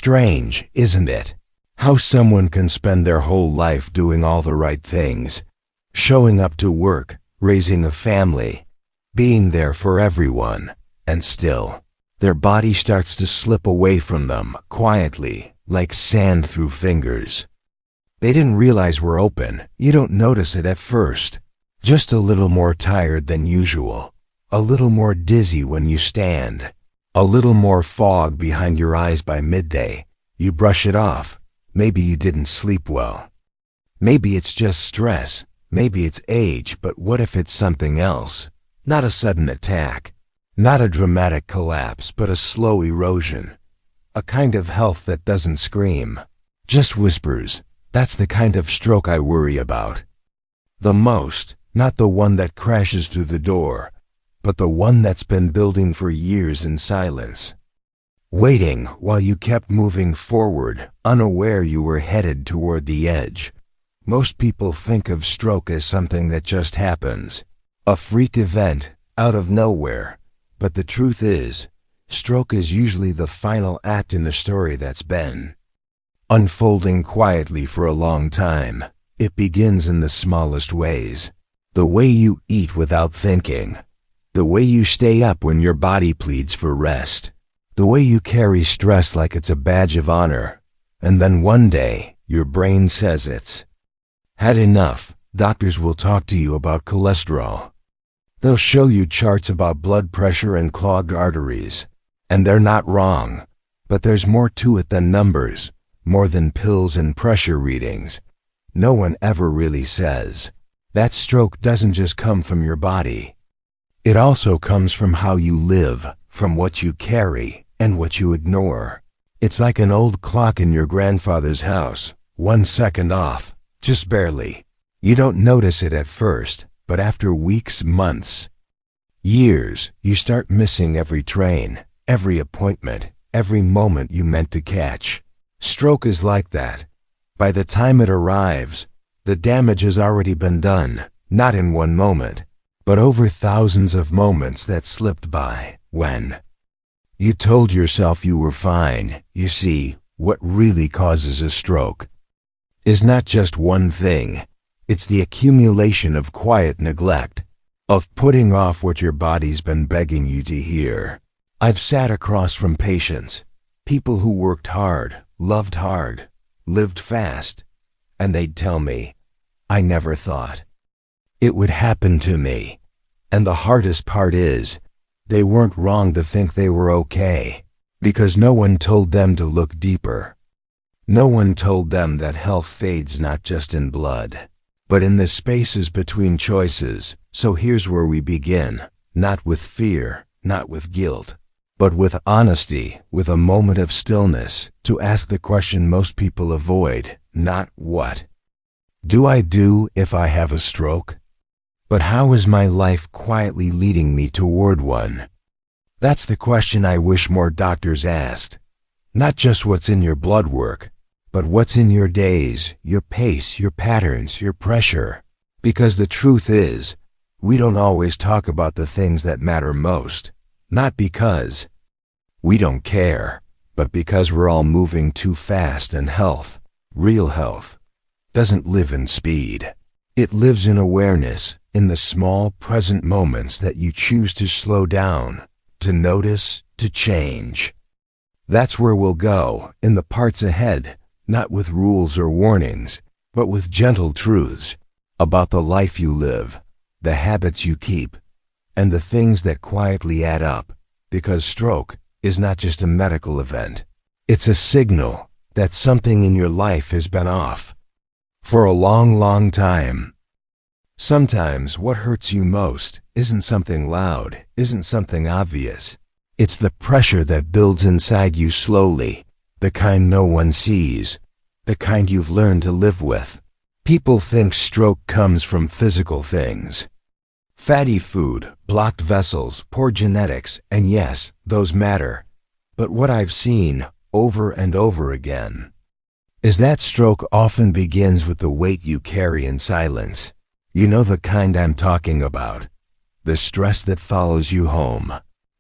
strange, isn't it? How someone can spend their whole life doing all the right things, showing up to work, raising a family, being there for everyone, and still, their body starts to slip away from them quietly, like sand through fingers. They didn't realize we're open. You don't notice it at first. Just a little more tired than usual, a little more dizzy when you stand, a little more fog behind your eyes by midday. You brush it off. Maybe you didn't sleep well. Maybe it's just stress. Maybe it's age, but what if it's something else? Not a sudden attack, not a dramatic collapse, but a slow erosion. A kind of health that doesn't scream, just whispers. That's the kind of stroke I worry about. The most, not the one that crashes through the door, but the one that's been building for years in silence. Waiting while you kept moving forward, unaware you were headed toward the edge. Most people think of stroke as something that just happens, a freak event out of nowhere. But the truth is, stroke is usually the final act in a story that's been unfolding quietly for a long time. It begins in the smallest ways. The way you eat without thinking. The way you stay up when your body pleads for rest. The way you carry stress like it's a badge of honor. And then one day, your brain says it's had enough. Doctors will talk to you about cholesterol. They'll show you charts about blood pressure and clogged arteries. And they're not wrong. But there's more to it than numbers, more than pills and pressure readings. No one ever really says that stroke doesn't just come from your body. It also comes from how you live, from what you carry, and what you ignore. It's like an old clock in your grandfather's house, 1 second off, just barely. You don't notice it at first, but after weeks, months, years, you start missing every train, every appointment, every moment you meant to catch. Stroke is like that. By the time it arrives, the damage has already been done, not in one moment, but over thousands of moments that slipped by when you told yourself you were fine. You see, what really causes a stroke is not just one thing. It's the accumulation of quiet neglect, of putting off what your body's been begging you to hear. I've sat across from patients, people who worked hard, loved hard, lived fast, and they'd tell me, I never thought it would happen to me. And the hardest part is, they weren't wrong to think they were okay, because no one told them to look deeper. No one told them that health fades not just in blood, but in the spaces between choices. So here's where we begin, not with fear, not with guilt, but with honesty, with a moment of stillness, to ask the question most people avoid, not what do I do if I have a stroke? But how is my life quietly leading me toward one? That's the question I wish more doctors asked. Not just what's in your blood work, but what's in your days, your pace, your patterns, your pressure. Because the truth is, we don't always talk about the things that matter most. Not because we don't care, but because we're all moving too fast, and health, real health, doesn't live in speed. It lives in awareness, in the small present moments that you choose to slow down, to notice, to change. That's where we'll go, in the parts ahead, not with rules or warnings, but with gentle truths about the life you live, the habits you keep, and the things that quietly add up. Because stroke is not just a medical event. It's a signal that something in your life has been off for a long, long time. Sometimes what hurts you most isn't something loud, isn't something obvious. It's the pressure that builds inside you slowly, the kind no one sees, the kind you've learned to live with. People think stroke comes from physical things. Fatty food, blocked vessels, poor genetics, and yes, those matter. But what I've seen over and over again is that stroke often begins with the weight you carry in silence. You know the kind I'm talking about. The stress that follows you home.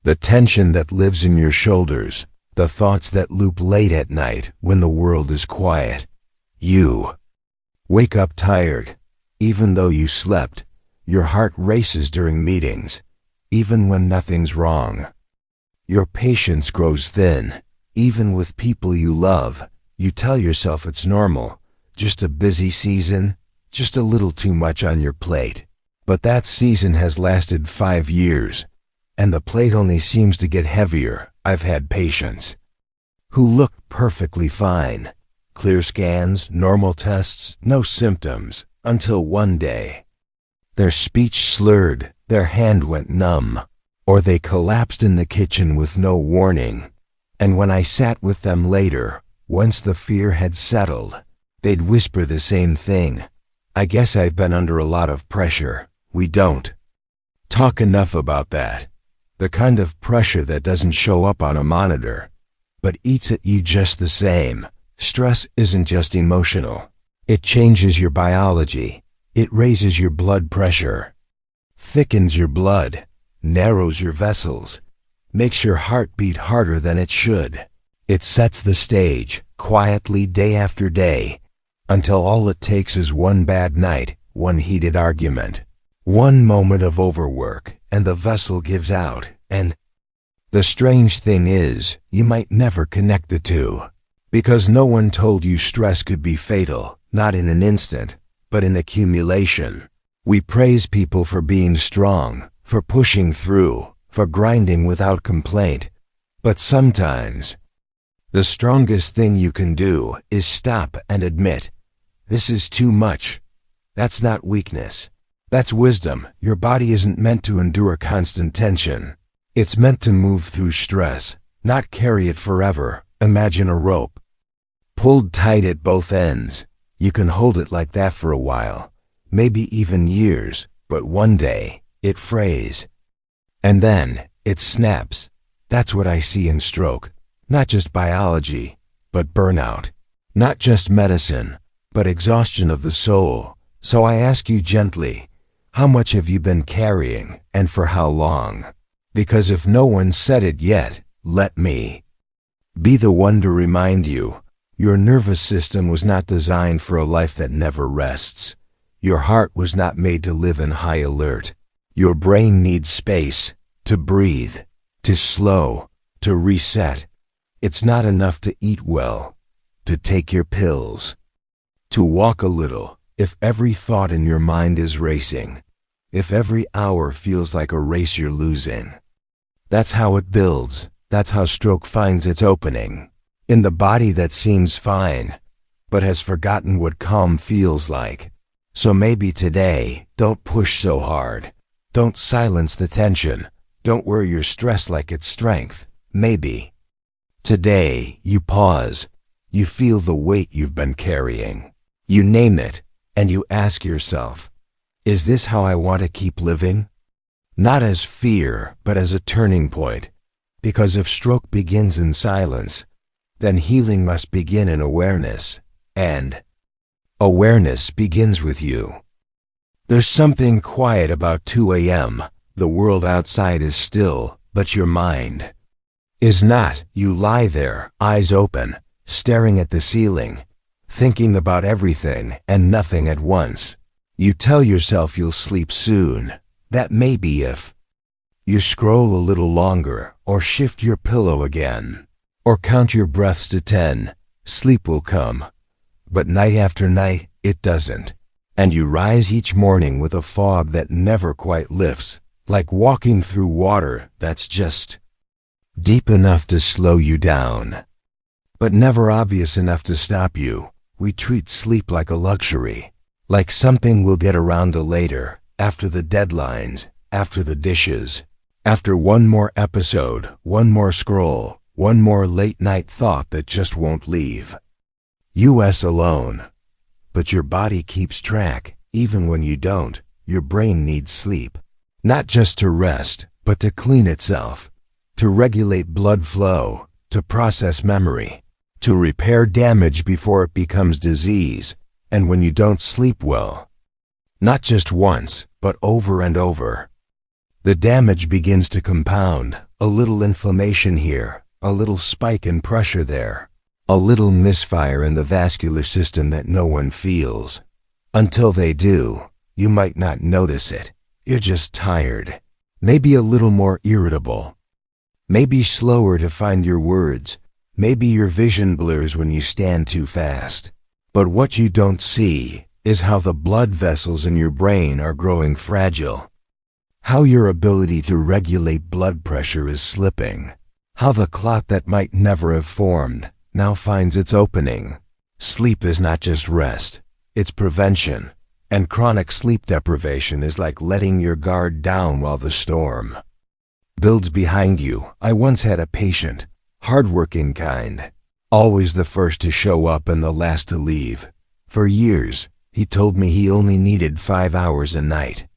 The tension that lives in your shoulders. The thoughts that loop late at night when the world is quiet. You wake up tired. Even though you slept, your heart races during meetings, even when nothing's wrong. Your patience grows thin, even with people you love. You tell yourself it's normal, just a busy season, just a little too much on your plate. But that season has lasted 5 years, and the plate only seems to get heavier. I've had patients who looked perfectly fine. Clear scans, normal tests, no symptoms, until one day, their speech slurred, their hand went numb, or they collapsed in the kitchen with no warning. And when I sat with them later, once the fear had settled, they'd whisper the same thing. I guess I've been under a lot of pressure. We don't talk enough about that. The kind of pressure that doesn't show up on a monitor, but eats at you just the same. Stress isn't just emotional. It changes your biology. It raises your blood pressure, thickens your blood, narrows your vessels, makes your heart beat harder than it should. It sets the stage, quietly day after day, until all it takes is one bad night, one heated argument, one moment of overwork, and the vessel gives out. And the strange thing is, you might never connect the two, because no one told you stress could be fatal, not in an instant, but in accumulation. We praise people for being strong, for pushing through, for grinding without complaint. But sometimes, the strongest thing you can do is stop and admit, this is too much. That's not weakness. That's wisdom. Your body isn't meant to endure constant tension. It's meant to move through stress, not carry it forever. Imagine a rope, pulled tight at both ends. You can hold it like that for a while, maybe even years, but one day, it frays. And then, it snaps. That's what I see in stroke. Not just biology, but burnout. Not just medicine, but exhaustion of the soul. So I ask you gently, how much have you been carrying, and for how long? Because if no one said it yet, let me be the one to remind you. Your nervous system was not designed for a life that never rests. Your heart was not made to live in high alert. Your brain needs space, to breathe, to slow, to reset. It's not enough to eat well, to take your pills, to walk a little. If every thought in your mind is racing, if every hour feels like a race you're losing, that's how it builds. That's how stroke finds its opening. In the body that seems fine, but has forgotten what calm feels like. So maybe today, don't push so hard. Don't silence the tension. Don't wear your stress like it's strength. Maybe today, you pause. You feel the weight you've been carrying. You name it, and you ask yourself, is this how I want to keep living? Not as fear, but as a turning point. Because if stroke begins in silence, then healing must begin in awareness, and awareness begins with you. There's something quiet about 2 a.m. The world outside is still, but your mind is not. You lie there, eyes open, staring at the ceiling, thinking about everything and nothing at once. You tell yourself you'll sleep soon. That may be if you scroll a little longer, or shift your pillow again, or count your breaths to 10. Sleep will come. But night after night, it doesn't. And you rise each morning with a fog that never quite lifts, like walking through water that's just deep enough to slow you down, but never obvious enough to stop you. We treat sleep like a luxury, like something we'll get around to later, after the deadlines, after the dishes, after one more episode, one more scroll, one more late-night thought that just won't leave. US alone. But your body keeps track, even when you don't. Your brain needs sleep, not just to rest, but to clean itself, to regulate blood flow, to process memory, to repair damage before it becomes disease. And when you don't sleep well, not just once, but over and over, the damage begins to compound. A little inflammation here, a little spike in pressure there, a little misfire in the vascular system that no one feels. Until they do, you might not notice it. You're just tired, maybe a little more irritable, maybe slower to find your words, maybe your vision blurs when you stand too fast. But what you don't see is how the blood vessels in your brain are growing fragile, how your ability to regulate blood pressure is slipping, how the clot that might never have formed now finds its opening. Sleep is not just rest, it's prevention, and chronic sleep deprivation is like letting your guard down while the storm builds behind you. I once had a patient, hardworking kind, always the first to show up and the last to leave. For years, he told me he only needed 5 hours a night.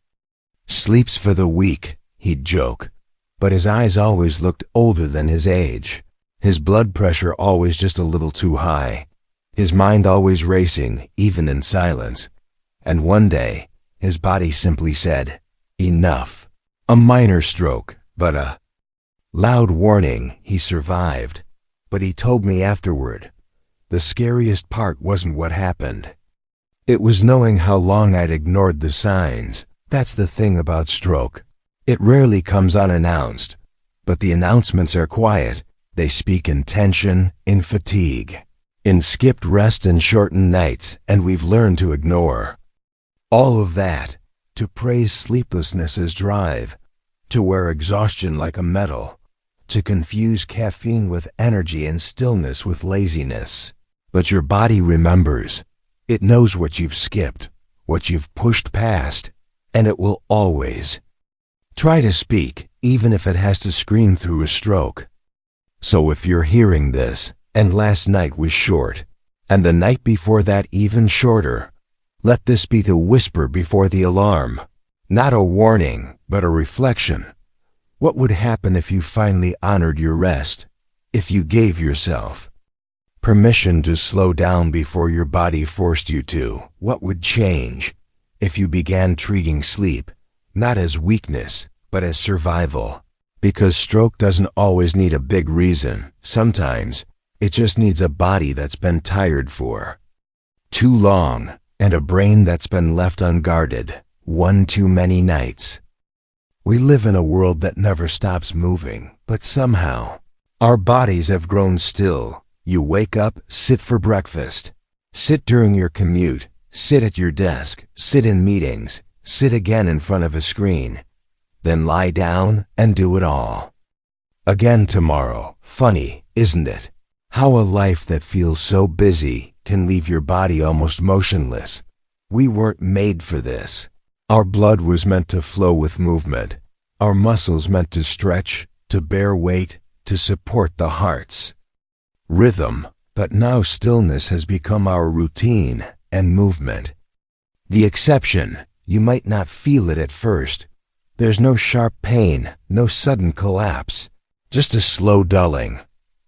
Sleep's for the weak, he'd joke, but his eyes always looked older than his age. His blood pressure always just a little too high. His mind always racing, even in silence. And one day, his body simply said, "Enough." A minor stroke, but a loud warning. He survived. But he told me afterward, the scariest part wasn't what happened. It was knowing how long I'd ignored the signs. That's the thing about stroke. It rarely comes unannounced, but the announcements are quiet. They speak in tension, in fatigue, in skipped rest and shortened nights, and we've learned to ignore all of that, to praise sleeplessness as drive, to wear exhaustion like a medal, to confuse caffeine with energy and stillness with laziness. But your body remembers. It knows what you've skipped, what you've pushed past, and it will always try to speak, even if it has to scream through a stroke. So if you're hearing this, and last night was short, and the night before that even shorter, let this be the whisper before the alarm. Not a warning, but a reflection. What would happen if you finally honored your rest? If you gave yourself permission to slow down before your body forced you to? What would change if you began treating sleep not as weakness, but as survival? Because stroke doesn't always need a big reason. Sometimes it just needs a body that's been tired for too long and a brain that's been left unguarded one too many nights. We live in a world that never stops moving, but somehow our bodies have grown still. You wake up, sit for breakfast, sit during your commute, sit at your desk, sit in meetings, sit again in front of a screen, then lie down and do it all again tomorrow. Funny, isn't it? How a life that feels so busy can leave your body almost motionless. We weren't made for this. Our blood was meant to flow with movement. Our muscles meant to stretch, to bear weight, to support the heart's rhythm. But now stillness has become our routine, and movement the exception. You might not feel it at first. There's no sharp pain, no sudden collapse, just a slow dulling,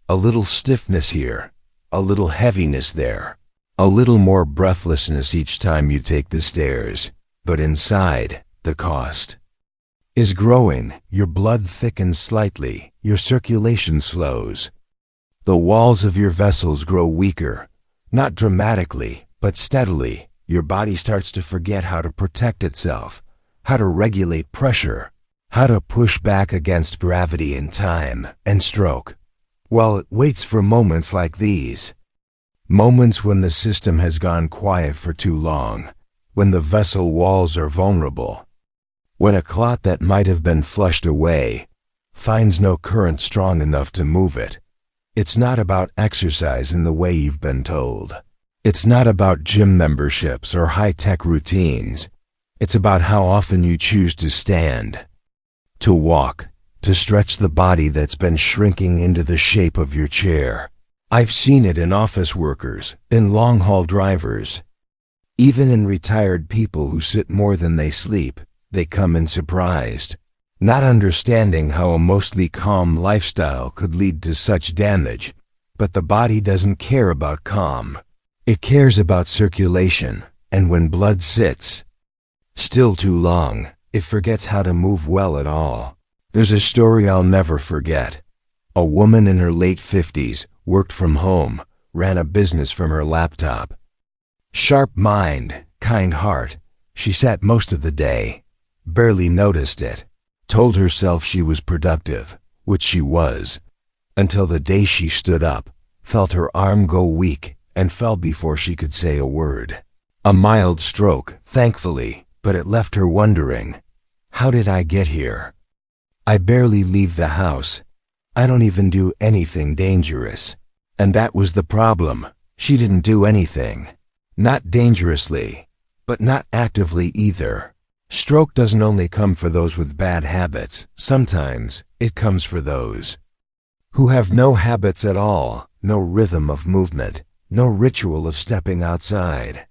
a little stiffness here, a little heaviness there, a little more breathlessness each time you take the stairs. But inside, the cost is growing. Your blood thickens slightly, your circulation slows. The walls of your vessels grow weaker, not dramatically, but steadily. Your body starts to forget how to protect itself, how to regulate pressure, how to push back against gravity in time and stroke. Well, it waits for moments like these. Moments when the system has gone quiet for too long, when the vessel walls are vulnerable, when a clot that might have been flushed away finds no current strong enough to move it. It's not about exercise in the way you've been told. It's not about gym memberships or high-tech routines. It's about how often you choose to stand, to walk, to stretch the body that's been shrinking into the shape of your chair. I've seen it in office workers, in long-haul drivers, even in retired people who sit more than they sleep. They come in surprised, not understanding how a mostly calm lifestyle could lead to such damage. But the body doesn't care about calm. It cares about circulation, and when blood sits still too long, it forgets how to move well at all. There's a story I'll never forget. A woman in her late 50s, worked from home, ran a business from her laptop. Sharp mind, kind heart, she sat most of the day, barely noticed it, told herself she was productive, which she was, until the day she stood up, felt her arm go weak, and fell before she could say a word. A mild stroke, thankfully, but it left her wondering, how did I get here? I barely leave the house. I don't even do anything dangerous. And that was the problem. She didn't do anything. Not dangerously, but not actively either. Stroke doesn't only come for those with bad habits. Sometimes it comes for those who have no habits at all, no rhythm of movement, no ritual of stepping outside,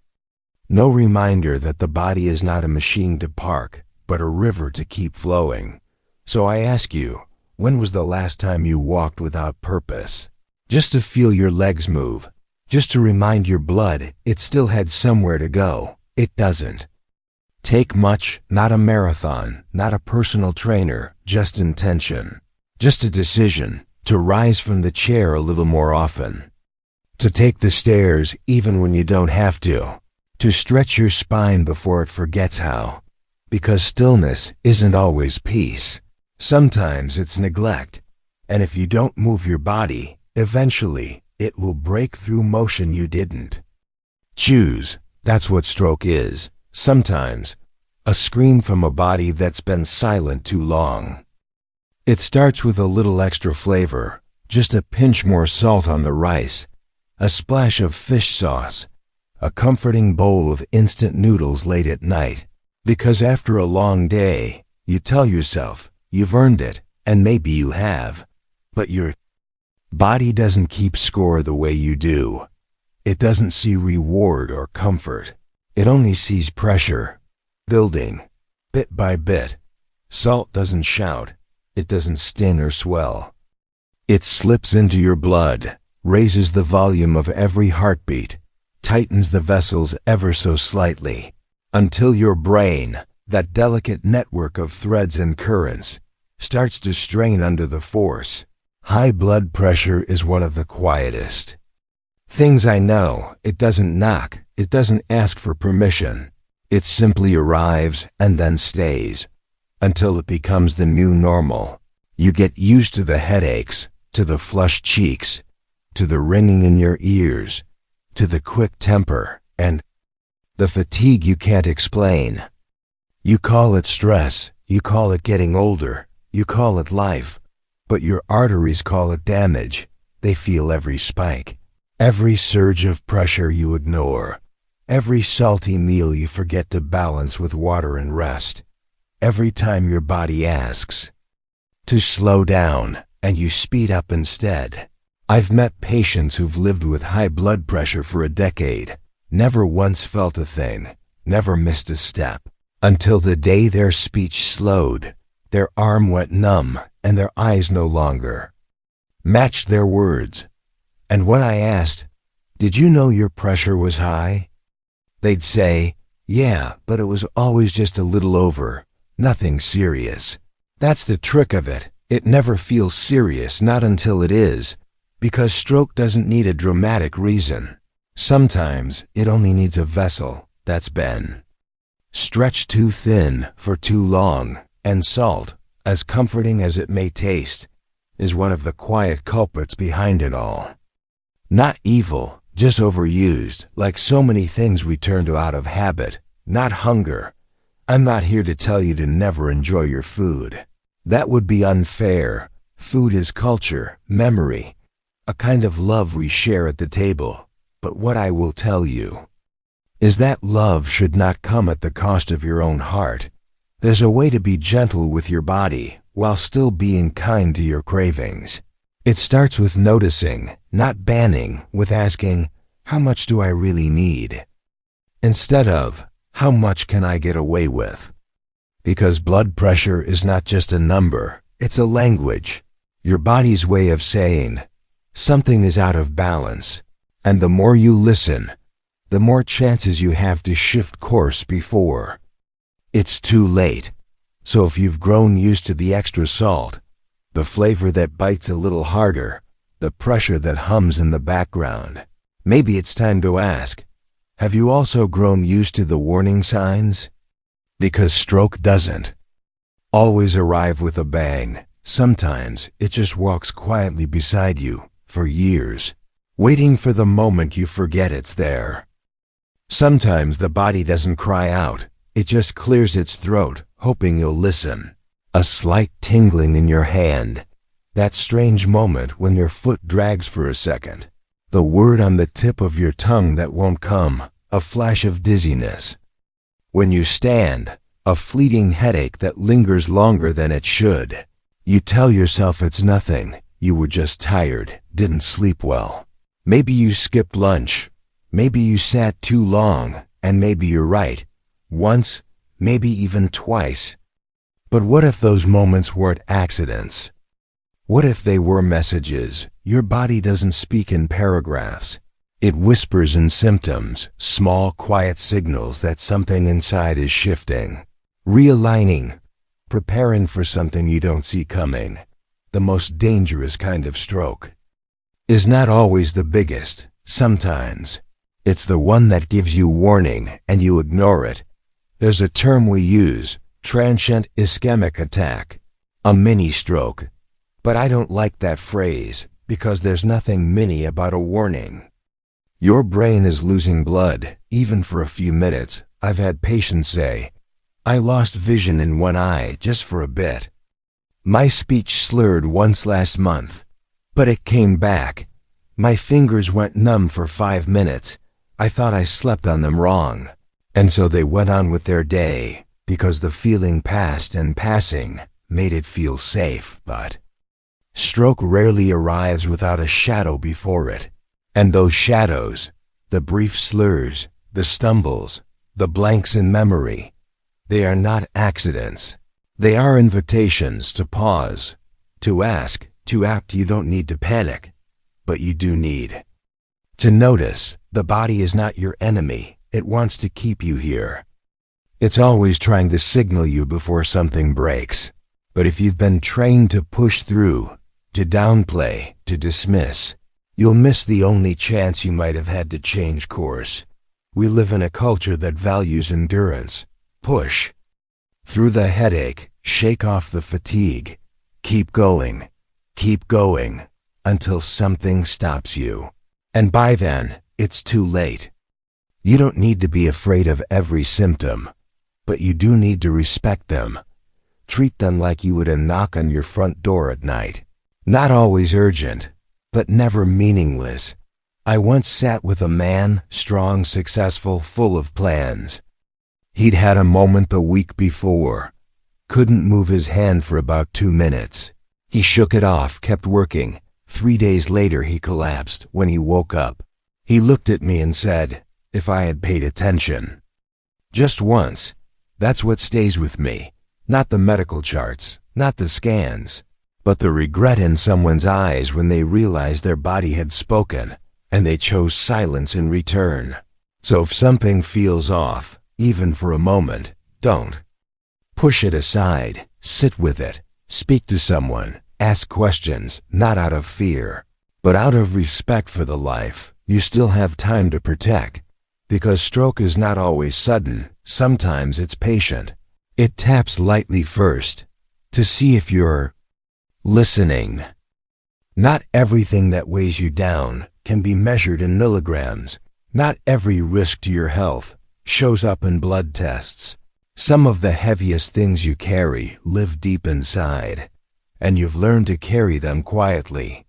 no reminder that the body is not a machine to park, but a river to keep flowing. So I ask you, when was the last time you walked without purpose? Just to feel your legs move, just to remind your blood it still had somewhere to go. It doesn't take much, not a marathon, not a personal trainer, just intention, just a decision to rise from the chair a little more often, to take the stairs even when you don't have to stretch your spine before it forgets how, because stillness isn't always peace. Sometimes it's neglect, and if you don't move your body, eventually it will break through motion you didn't choose. That's what stroke is. Sometimes a scream from a body that's been silent too long. It starts with a little extra flavor, just a pinch more salt on the rice, a splash of fish sauce, a comforting bowl of instant noodles late at night. Because after a long day, you tell yourself you've earned it, and maybe you have, but your body doesn't keep score the way you do. It doesn't see reward or comfort. It only sees pressure, building, bit by bit. Salt doesn't shout. It doesn't sting or swell. It slips into your blood, raises the volume of every heartbeat, tightens the vessels ever so slightly, until your brain, that delicate network of threads and currents, starts to strain under the force. High blood pressure is one of the quietest things I know. It doesn't knock. It doesn't ask for permission. It simply arrives and then stays until it becomes the new normal. You get used to the headaches, to the flushed cheeks, to the ringing in your ears, to the quick temper, and the fatigue you can't explain. You call it stress, you call it getting older, you call it life, but your arteries call it damage. They feel every spike, every surge of pressure you ignore, every salty meal you forget to balance with water and rest, every time your body asks to slow down and you speed up instead. I've met patients who've lived with high blood pressure for a decade, never once felt a thing, never missed a step, until the day their speech slowed, their arm went numb, and their eyes no longer matched their words. And when I asked, "Did you know your pressure was high?" they'd say, "Yeah, but it was always just a little over, nothing serious." That's the trick of it. It never feels serious, not until it is, because stroke doesn't need a dramatic reason. Sometimes it only needs a vessel that's been stretched too thin for too long, and salt, as comforting as it may taste, is one of the quiet culprits behind it all. Not evil, just overused, like so many things we turn to out of habit, not hunger. I'm not here to tell you to never enjoy your food. That would be unfair. Food is culture, memory, a kind of love we share at the table. But what I will tell you is that love should not come at the cost of your own heart. There's a way to be gentle with your body while still being kind to your cravings. It starts with noticing, not banning, with asking, how much do I really need? Instead of, how much can I get away with? Because blood pressure is not just a number, it's a language. Your body's way of saying, something is out of balance. And the more you listen, the more chances you have to shift course before it's too late. So if you've grown used to the extra salt, The flavor that bites a little harder, the pressure that hums in the background. Maybe it's time to ask, have you also grown used to the warning signs? Because stroke doesn't always arrive with a bang. Sometimes it just walks quietly beside you for years, waiting for the moment you forget it's there. Sometimes the body doesn't cry out, it just clears its throat, hoping you'll listen. A slight tingling in your hand, that strange moment when your foot drags for a second. The word on the tip of your tongue that won't come, a flash of dizziness. When you stand, a fleeting headache that lingers longer than it should. You tell yourself it's nothing, you were just tired, didn't sleep well. Maybe you skipped lunch, maybe you sat too long, and maybe you're right. Once, maybe even twice. But what if those moments weren't accidents? What if they were messages? Your body doesn't speak in paragraphs. It whispers in symptoms, small, quiet signals that something inside is shifting, realigning, preparing for something you don't see coming. The most dangerous kind of stroke is not always the biggest. Sometimes it's the one that gives you warning and you ignore it. There's a term we use, transient ischemic attack, a mini stroke. But I don't like that phrase because there's nothing mini about a warning. Your brain is losing blood, even for a few minutes. I've had patients say, I lost vision in one eye just for a bit. My speech slurred once last month, but it came back. My fingers went numb for 5 minutes. I thought I slept on them wrong. And so they went on with their day, because the feeling passed and passing made it feel safe. But stroke rarely arrives without a shadow before it. And those shadows, the brief slurs, the stumbles, the blanks in memory, they are not accidents. They are invitations to pause, to ask, to act. You don't need to panic, but you do need to notice. The body is not your enemy. It wants to keep you here. It's always trying to signal you before something breaks. But if you've been trained to push through, to downplay, to dismiss, you'll miss the only chance you might have had to change course. We live in a culture that values endurance. Push through the headache, shake off the fatigue, keep going, until something stops you. And by then, it's too late. You don't need to be afraid of every symptom, but you do need to respect them. Treat them like you would a knock on your front door at night. Not always urgent, but never meaningless. I once sat with a man, strong, successful, full of plans. He'd had a moment the week before. Couldn't move his hand for about 2 minutes. He shook it off, kept working. 3 days later he collapsed. When he woke up, he looked at me and said, if I had paid attention. Just once. That's what stays with me. Not the medical charts, not the scans, but the regret in someone's eyes when they realized their body had spoken, and they chose silence in return. So if something feels off, even for a moment, don't push it aside. Sit with it. Speak to someone. Ask questions, not out of fear, but out of respect for the life you still have time to protect. Because stroke is not always sudden. Sometimes it's patient. It taps lightly first, to see if you're listening. Not everything that weighs you down can be measured in milligrams. Not every risk to your health shows up in blood tests. Some of the heaviest things you carry live deep inside, and you've learned to carry them quietly.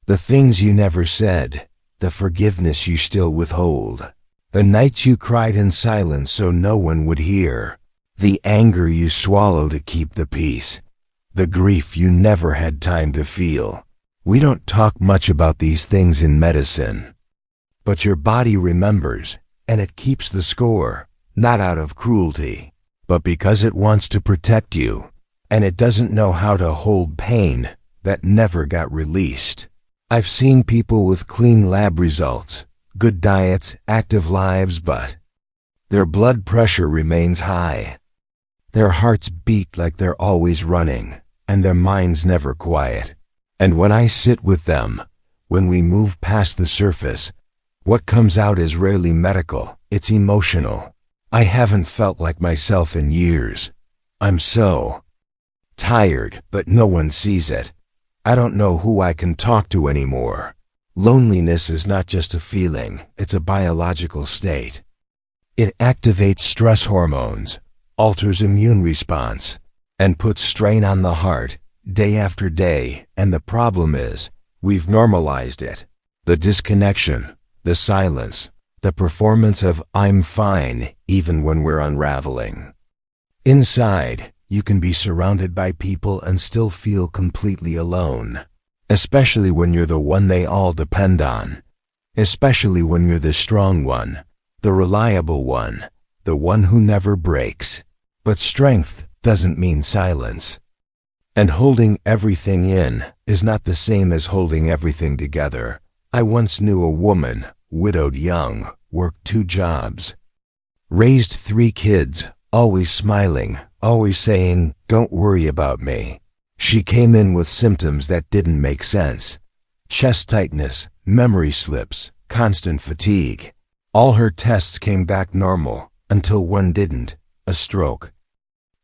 The things you never said, the forgiveness you still withhold, the nights you cried in silence so no one would hear, the anger you swallow to keep the peace, the grief you never had time to feel. We don't talk much about these things in medicine, but your body remembers, and it keeps the score, not out of cruelty, but because it wants to protect you, and it doesn't know how to hold pain that never got released. I've seen people with clean lab results, good diets, active lives, but their blood pressure remains high. Their hearts beat like they're always running. and their minds never quiet. And when I sit with them, when we move past the surface, what comes out is rarely medical, it's emotional. I haven't felt like myself in years. I'm so tired, but no one sees it. I don't know who I can talk to anymore. Loneliness is not just a feeling, it's a biological state. It activates stress hormones, alters immune response, and puts strain on the heart day after day, and the problem is, we've normalized it. The disconnection, the silence, the performance of "I'm fine" even when we're unraveling. Inside, you can be surrounded by people and still feel completely alone, especially when you're the one they all depend on, especially when you're the strong one, the reliable one, the one who never breaks. But strength doesn't mean silence. And holding everything in is not the same as holding everything together. I once knew a woman, widowed young, worked 2 jobs, raised 3 kids, always smiling, always saying, "Don't worry about me." She came in with symptoms that didn't make sense. Chest tightness, memory slips, constant fatigue. All her tests came back normal, until one didn't, a stroke.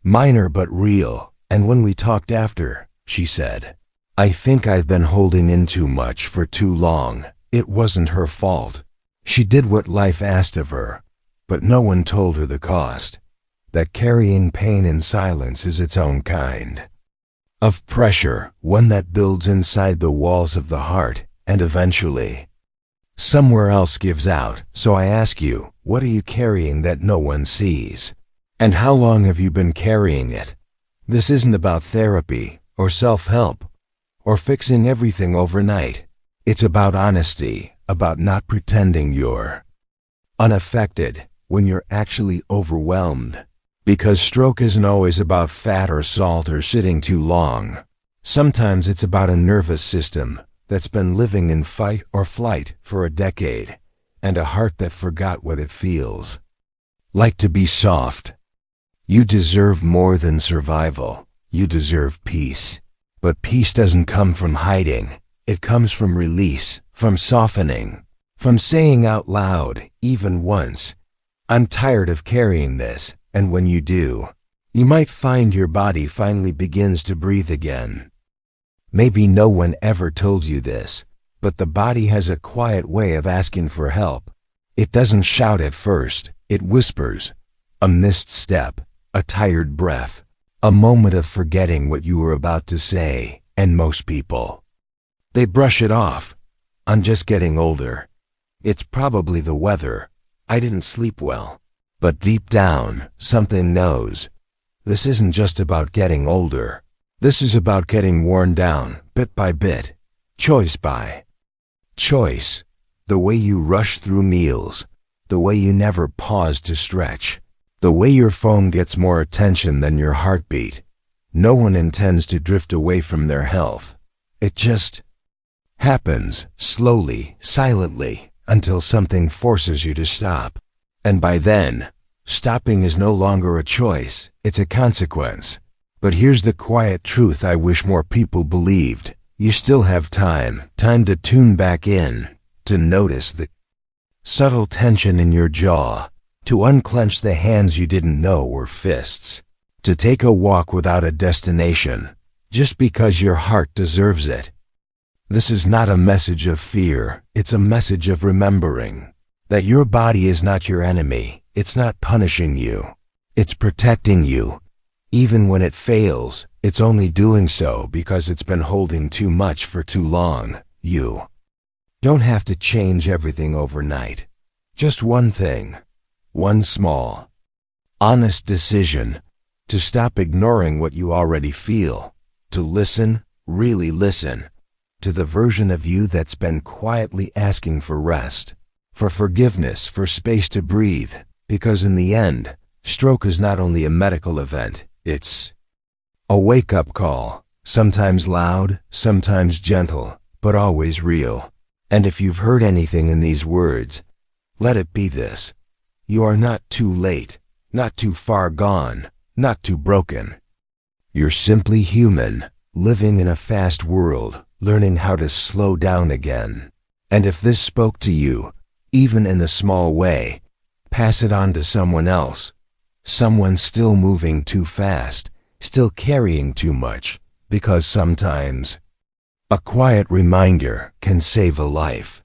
Minor but real, and when we talked after, she said, "I think I've been holding in too much for too long." It wasn't her fault. She did what life asked of her, but no one told her the cost. That carrying pain in silence is its own kind of pressure, one that builds inside the walls of the heart, and eventually, somewhere else gives out. So I ask you, what are you carrying that no one sees? And how long have you been carrying it? This isn't about therapy, or self-help, or fixing everything overnight. It's about honesty, about not pretending you're unaffected when you're actually overwhelmed. Because stroke isn't always about fat or salt or sitting too long. Sometimes it's about a nervous system that's been living in fight or flight for a decade, and a heart that forgot what it feels like to be soft. You deserve more than survival. You deserve peace. But peace doesn't come from hiding. It comes from release, from softening, from saying out loud, even once, "I'm tired of carrying this." And when you do, you might find your body finally begins to breathe again. Maybe no one ever told you this, but the body has a quiet way of asking for help. It doesn't shout at first, it whispers. A missed step, a tired breath, a moment of forgetting what you were about to say, and most people, they brush it off. "I'm just getting older. It's probably the weather. I didn't sleep well." But deep down, something knows. This isn't just about getting older. This is about getting worn down, bit by bit, choice by choice. The way you rush through meals, the way you never pause to stretch, the way your phone gets more attention than your heartbeat. No one intends to drift away from their health. It just happens, slowly, silently, until something forces you to stop. And by then, stopping is no longer a choice, it's a consequence. But here's the quiet truth I wish more people believed. You still have time to tune back in, to notice the subtle tension in your jaw, to unclench the hands you didn't know were fists, to take a walk without a destination, just because your heart deserves it. This is not a message of fear, it's a message of remembering that your body is not your enemy. It's not punishing you. It's protecting you. Even when it fails, it's only doing so because it's been holding too much for too long. You don't have to change everything overnight. Just one thing. One small, honest decision. To stop ignoring what you already feel. To listen, really listen, to the version of you that's been quietly asking for rest, for forgiveness, for space to breathe. Because in the end, stroke is not only a medical event, it's a wake-up call, sometimes loud, sometimes gentle, but always real. And if you've heard anything in these words, let it be this. You are not too late, not too far gone, not too broken. You're simply human, living in a fast world, learning how to slow down again. And if this spoke to you, even in a small way, pass it on to someone else. Someone still moving too fast, still carrying too much, because sometimes a quiet reminder can save a life.